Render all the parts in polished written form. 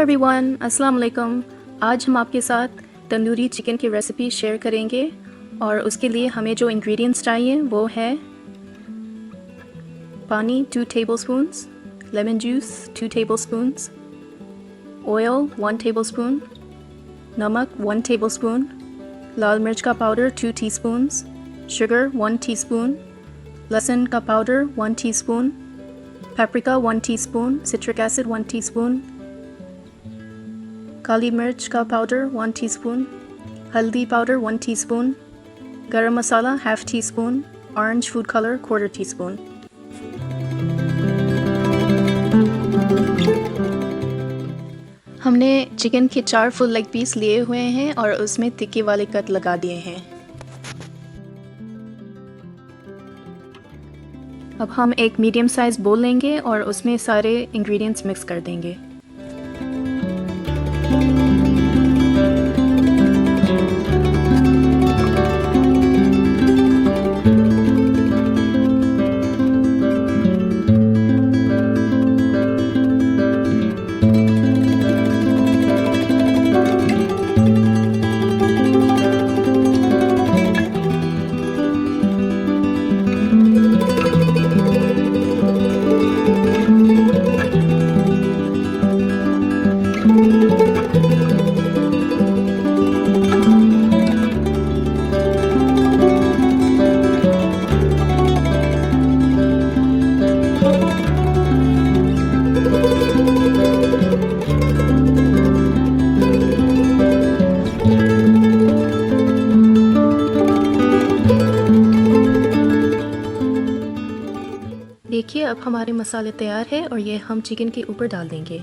Everyone, अस्सलाम वालेकुम। आज हम आपके साथ तंदूरी चिकन की रेसिपी शेयर करेंगे और उसके लिए हमें जो इंग्रेडिएंट्स चाहिए वो है पानी 2 tablespoons, lemon juice 2 tablespoons, oil 1 tablespoon, नमक 1 टेबलस्पून, लाल मिर्च का पाउडर 2 टीस्पून्स, शुगर 1 टीस्पून, लहसुन का powder 1 teaspoon, paprika 1 teaspoon, citric acid 1 teaspoon, काली मिर्च का पाउडर 1 टीस्पून, हल्दी powder 1 teaspoon, garam masala ½ teaspoon, orange food colour 1/4 teaspoon. हमने चिकन के 4 फुल लेग पीस लिए हुए हैं और उसमें तिक्के वाले कट लगा दिए हैं। अब हम एक मीडियम साइज़ बोल लेंगे और उसमें सारे इंग्रेडिएंट्स मिक्स कर देंगे। देखिए अब हमारे मसाले तैयार है और ये हम चिकन के ऊपर डाल देंगे।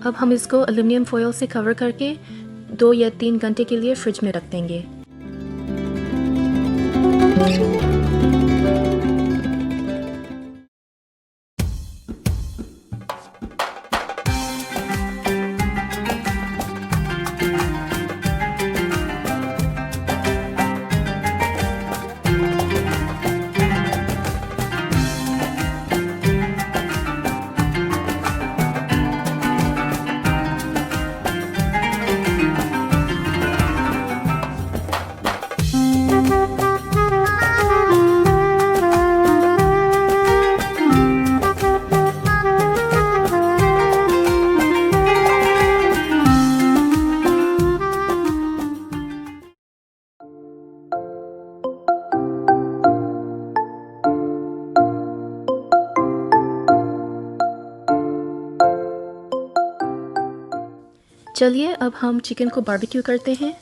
अब हम इसको एल्युमिनियम फॉयल से कवर करके 2 या 3 घंटे के लिए फ्रिज में रख देंगे। चलिए अब हम चिकन को बारबेक्यू करते हैं।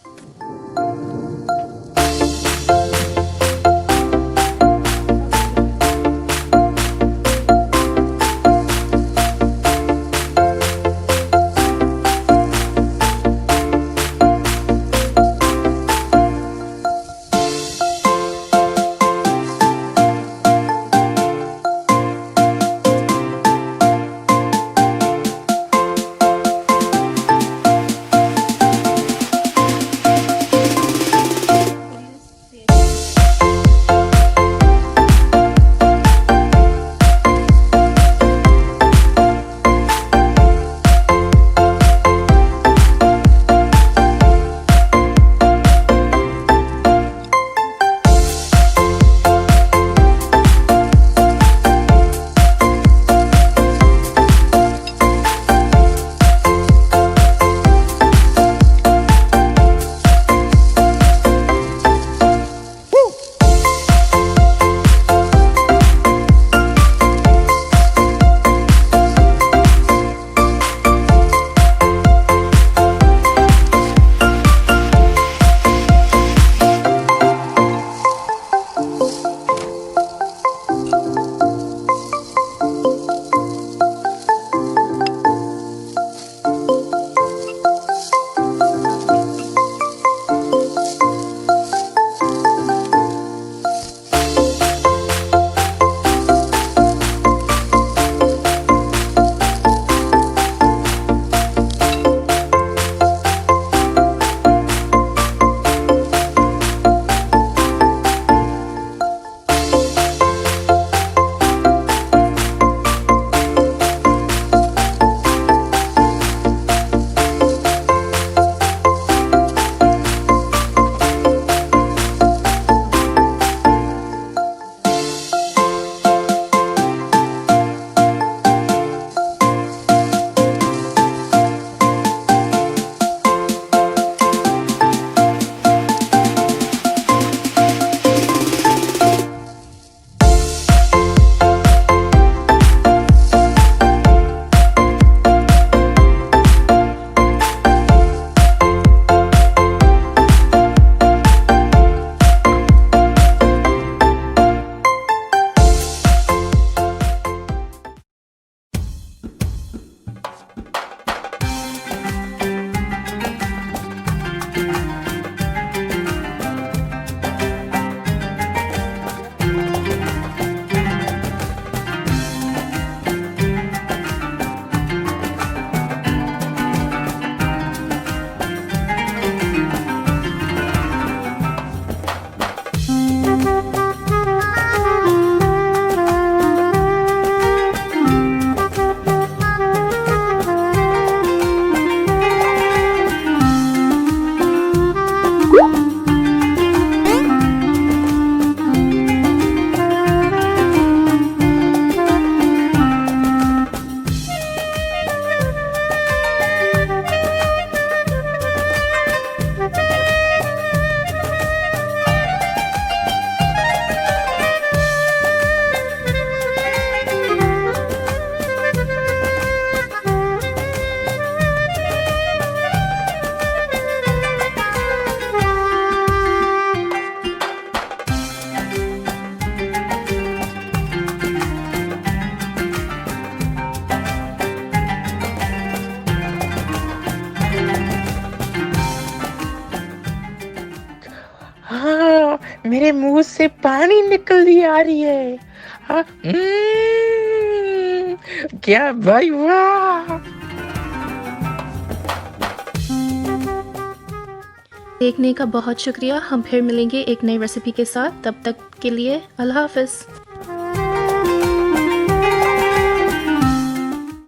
मेरे मुंह से पानी निकल आ रही है। हाँ, क्या भाई, वाह। देखने का बहुत शुक्रिया। हम फिर मिलेंगे एक नई रेसिपी के साथ। तब तक के लिए अल्लाह हाफ़िज़।